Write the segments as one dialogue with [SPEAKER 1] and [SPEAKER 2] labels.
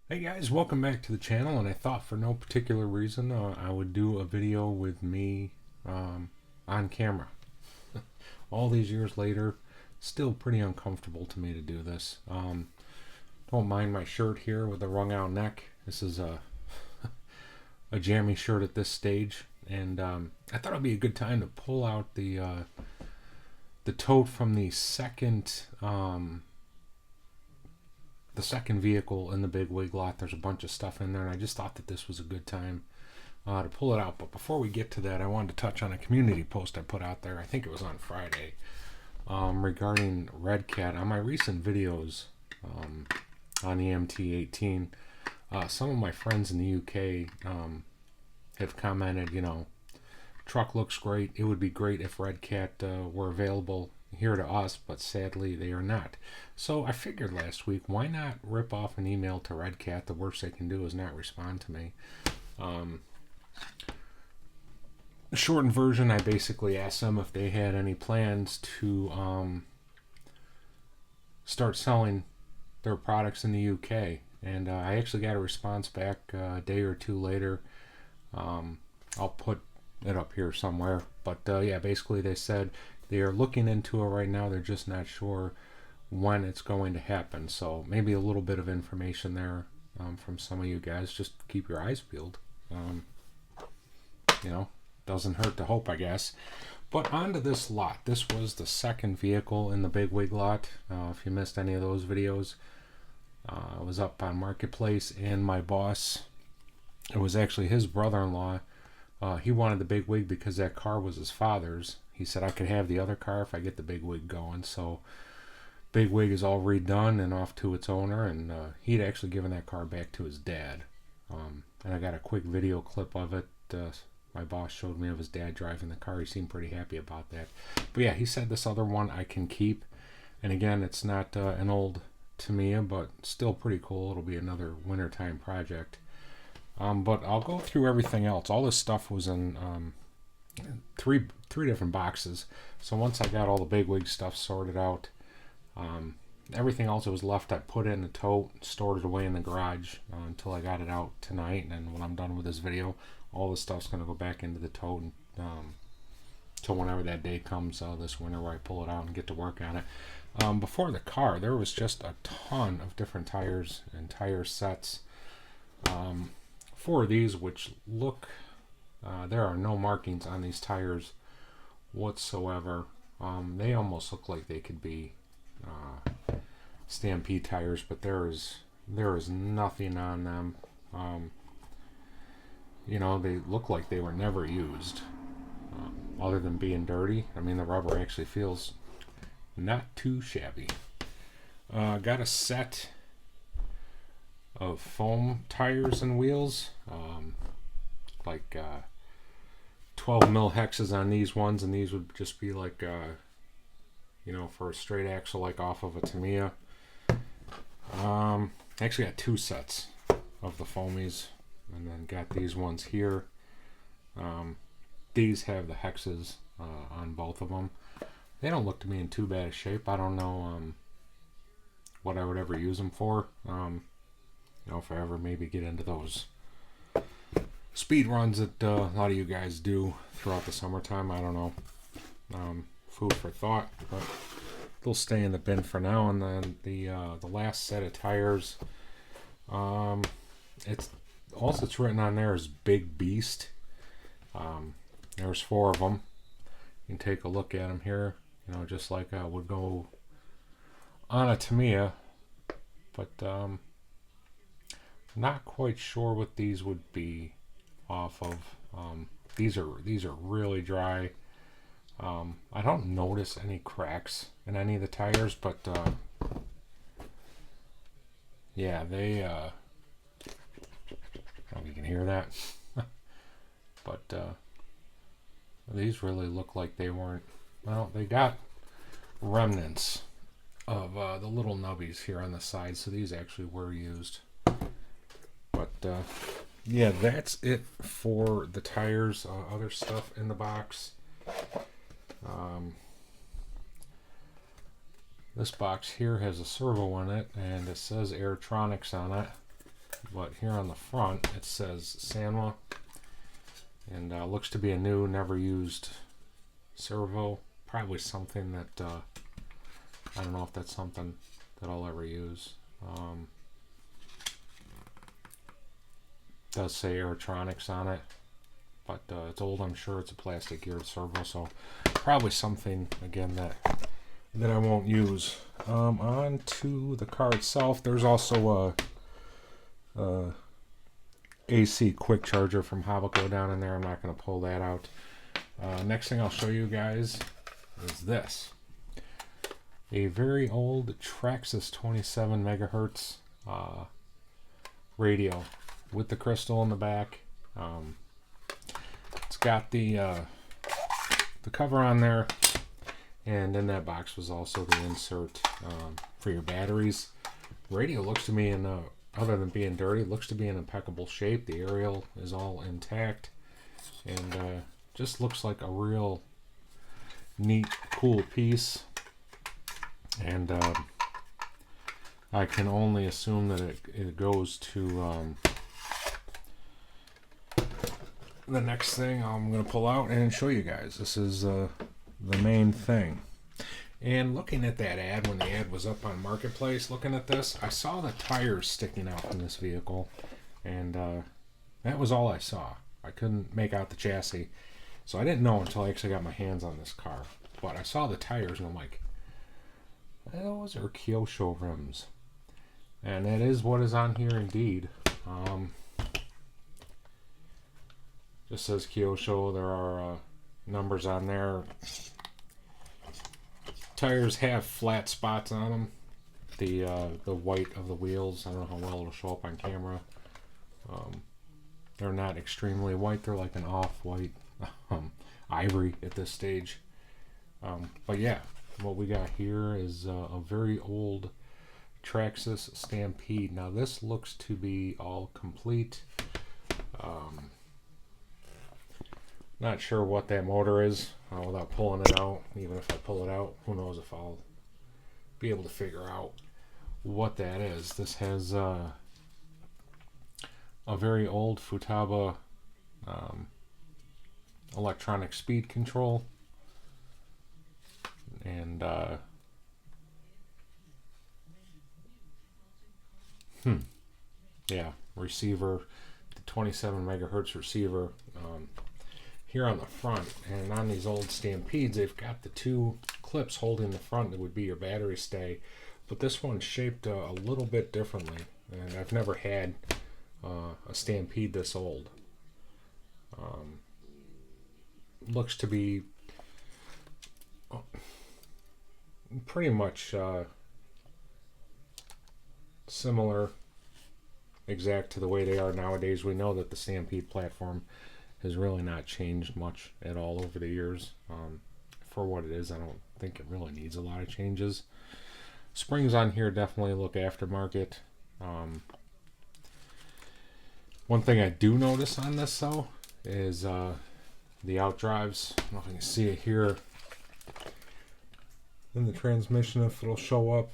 [SPEAKER 1] Hey guys, welcome back to the channel, and I thought for no particular reason I would do a video with me on camera. All these years later, still pretty uncomfortable to me to do this. Don't mind my shirt here with the wrung out neck. This is a jammy shirt at this stage, and I thought it'd be a good time to pull out the tote from the second vehicle in the Bigwig lot. There's a bunch of stuff in there, and I just thought that this was a good time to pull it out. But before we get to that, I wanted to touch on a community post I put out there. I think it was on Friday, regarding Redcat. On my recent videos on the MT18, some of my friends in the UK have commented, truck looks great. It would be great if Redcat were available here to us, but sadly they are not. So I figured last week, why not rip off an email to Redcat? The worst they can do is not respond to me. Shortened version, I basically asked them if they had any plans to start selling their products in the UK, and I actually got a response back a day or two later. I'll put it up here somewhere, but yeah, basically they said they are looking into it right now. They're just not sure when it's going to happen. So maybe a little bit of information there from some of you guys. Just keep your eyes peeled. Doesn't hurt to hope, I guess. But onto this lot. This was the second vehicle in the Bigwig lot. If you missed any of those videos, it was up on Marketplace, and my boss, it was actually his brother-in-law. He wanted the Bigwig because that car was his father's. He said I could have the other car if I get the Bigwig going. So Bigwig is all redone and off to its owner, and he'd actually given that car back to his dad. And I got a quick video clip of it. My boss showed me of his dad driving the car. He seemed pretty happy about that. But yeah, he said this other one I can keep. And again, it's not an old Tamiya, but still pretty cool. It'll be another wintertime project. But I'll go through everything else. All this stuff was in three different boxes. So once I got all the Bigwig stuff sorted out, everything else that was left I put in the tote, stored it away in the garage until I got it out tonight. And then when I'm done with this video, all the stuff's going to go back into the tote until whenever that day comes this winter where I pull it out and get to work on it. Before the car, there was just a ton of different tires and tire sets. For these, which look, there are no markings on these tires whatsoever. They almost look like they could be Stampede tires, but there is nothing on them. They look like they were never used, other than being dirty. I mean, the rubber actually feels not too shabby. Got a set of foam tires and wheels, like 12 mil hexes on these ones, and these would just be like for a straight axle, like off of a Tamiya. Actually got two sets of the foamies, and then got these ones here. These have the hexes on both of them. They don't look to me in too bad a shape. I don't know what I would ever use them for. If I ever maybe get into those speed runs that a lot of you guys do throughout the summertime, I don't know. Food for thought, but they'll stay in the bin for now. And then the last set of tires, it's written on there is Big Beast. There's 4 of them. You can take a look at them here. Just like I would go on a Tamiya, but not quite sure what these would be off of. These are really dry. I don't notice any cracks in any of the tires, but yeah, they I don't know if you can hear that. But these really look like they weren't, well, they got remnants of the little nubbies here on the side, so these actually were used. But yeah, that's it for the tires. Other stuff in the box. This box here has a servo in it, and it says Airtronics on it. but here on the front it says Sanwa, and looks to be a new, never used servo. Probably something that I don't know if that's something that I'll ever use. Does say Aerotronics on it, but it's old. I'm sure it's a plastic geared servo, so probably something again that I won't use. On to the car itself. There's also a AC quick charger from Hobbico down in there. I'm not going to pull that out. Next thing I'll show you guys is this. A very old Traxxas 27 megahertz radio with the crystal in the back. It's got the cover on there, and in that box was also the insert for your batteries. Radio looks to me, other than being dirty, looks to be in impeccable shape. The aerial is all intact, and just looks like a real neat, cool piece. And I can only assume that it goes to the next thing I'm going to pull out and show you guys. This is the main thing. And looking at that ad, when the ad was up on Marketplace, looking at this, I saw the tires sticking out from this vehicle, and that was all I saw. I couldn't make out the chassis, so I didn't know until I actually got my hands on this car. But I saw the tires, and I'm like, those are Kyosho rims. And that is what is on here indeed. Just says Kyosho. There are numbers on there. Tires have flat spots on them. The white of the wheels, I don't know how well it'll show up on camera. They're not extremely white. They're like an off-white ivory at this stage. But yeah, what we got here is a very old Traxxas Stampede. Now this looks to be all complete. Not sure what that motor is without pulling it out. Even if I pull it out, who knows if I'll be able to figure out what that is. This has a very old Futaba electronic speed control, and yeah, receiver, the 27 megahertz receiver. Here on the front, and on these old Stampedes, they've got the two clips holding the front that would be your battery stay, but this one's shaped a little bit differently, and I've never had a Stampede this old. Looks to be pretty much similar, exact to the way they are nowadays. We know that the Stampede platform has really not changed much at all over the years. For what it is, I don't think it really needs a lot of changes. Springs on here definitely look aftermarket. One thing I do notice on this though is the outdrives. I don't know if you can see it here in the transmission, if it'll show up,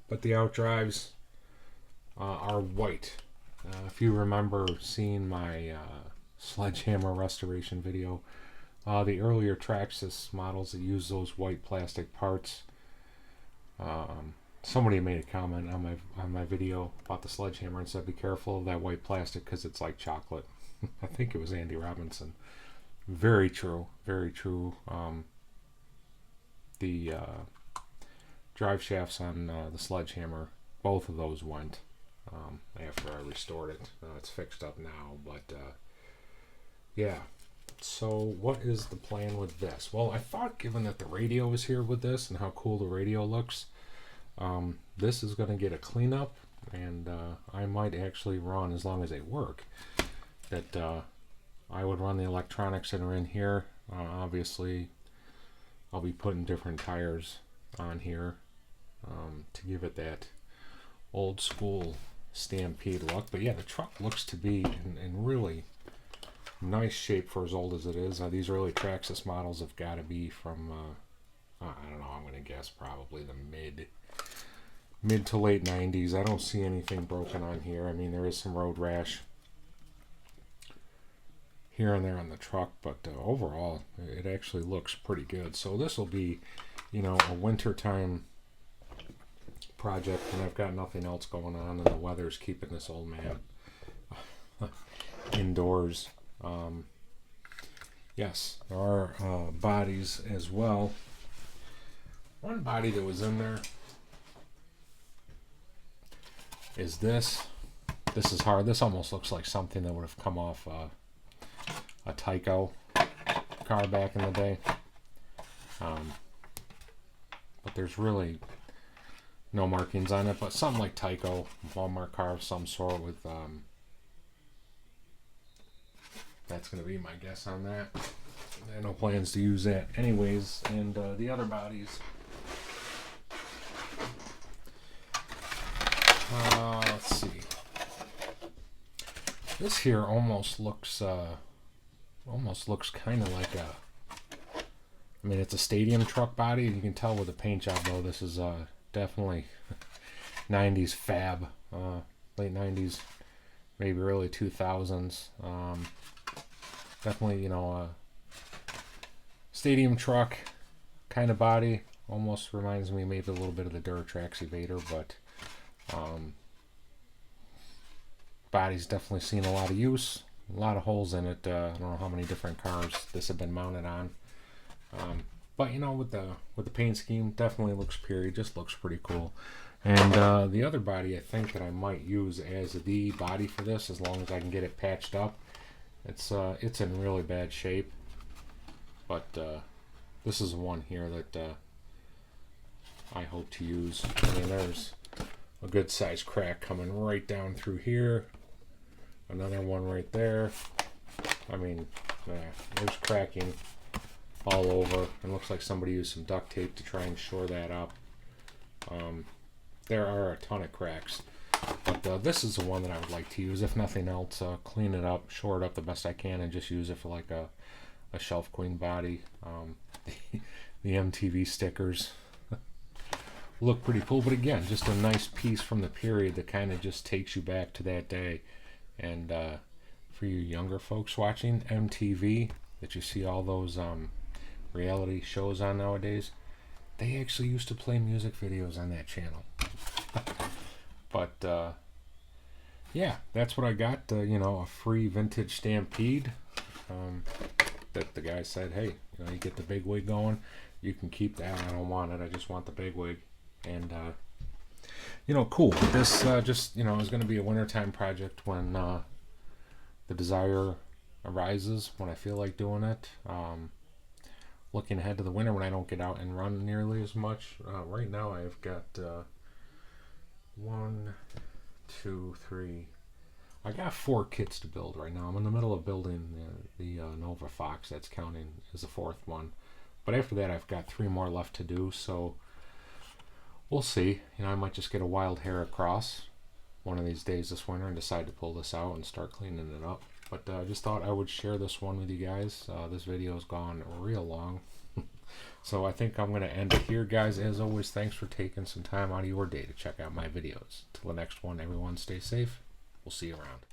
[SPEAKER 1] but the outdrives are white. If you remember seeing my sledgehammer restoration video, the earlier Traxxas models that use those white plastic parts, somebody made a comment on my video about the sledgehammer and said be careful of that white plastic because it's like chocolate. I think it was Andy Robinson. Very true, very true. The drive shafts on the sledgehammer, both of those went after I restored it. It's fixed up now, but yeah. So what is the plan with this? Well, I thought, given that the radio is here with this and how cool the radio looks, this is going to get a cleanup, and I might actually run, as long as they work, that I would run the electronics that are in here. Obviously, I'll be putting different tires on here to give it that old school Stampede look. But yeah, the truck looks to be in really nice shape for as old as it is. These early Traxxas models have got to be from, I don't know, I'm going to guess probably the mid mid to late 90s. I don't see anything broken on here. I mean, there is some road rash here and there on the truck, but overall it actually looks pretty good. So this will be, you know, a wintertime project when I've got nothing else going on and the weather's keeping this old man indoors. Yes, there are bodies as well. One body that was in there is this. This is hard. This almost looks like something that would have come off a Tyco car back in the day. But there's really no markings on it, but something like Tyco, Walmart car of some sort with, that's going to be my guess on that. I have no plans to use that anyways. And the other bodies, let's see. This here almost looks kind of like a, I mean, it's a stadium truck body. You can tell with the paint job though, this is definitely 90s fab, late 90s, maybe early 2000s. Definitely, you know, a stadium truck kind of body. Almost reminds me maybe a little bit of the Duratrax Evader, but body's definitely seen a lot of use. A lot of holes in it. I don't know how many different cars this have been mounted on. But you know, with the paint scheme, definitely looks period. Just looks pretty cool. And the other body I think that I might use as the body for this, as long as I can get it patched up. It's in really bad shape. But this is one here that I hope to use. I mean, there's a good sized crack coming right down through here. Another one right there. I mean, there's cracking all over. It looks like somebody used some duct tape to try and shore that up. There are a ton of cracks, but this is the one that I would like to use. If nothing else, clean it up, shore it up the best I can, and just use it for like a shelf queen body. The MTV stickers look pretty cool, but again, just a nice piece from the period that kind of just takes you back to that day. And for you younger folks watching MTV, that you see all those reality shows on nowadays, they actually used to play music videos on that channel. But yeah, that's what I got. You know, a free vintage Stampede. That the guy said, hey, you know, you get the Bigwig going, you can keep that. I don't want it. I just want the Bigwig. And you know, cool. This just, you know, is going to be a wintertime project when the desire arises, when I feel like doing it. Looking ahead to the winter when I don't get out and run nearly as much. Right now I've got 1, 2, 3. I got 4 kits to build right now. I'm in the middle of building the Nova Fox. That's counting as the 4th one. But after that I've got 3 more left to do, so we'll see. You know, I might just get a wild hair across one of these days this winter and decide to pull this out and start cleaning it up. But I just thought I would share this one with you guys. This video has gone real long. So I think I'm going to end it here, guys. As always, thanks for taking some time out of your day to check out my videos. Till the next one, everyone stay safe. We'll see you around.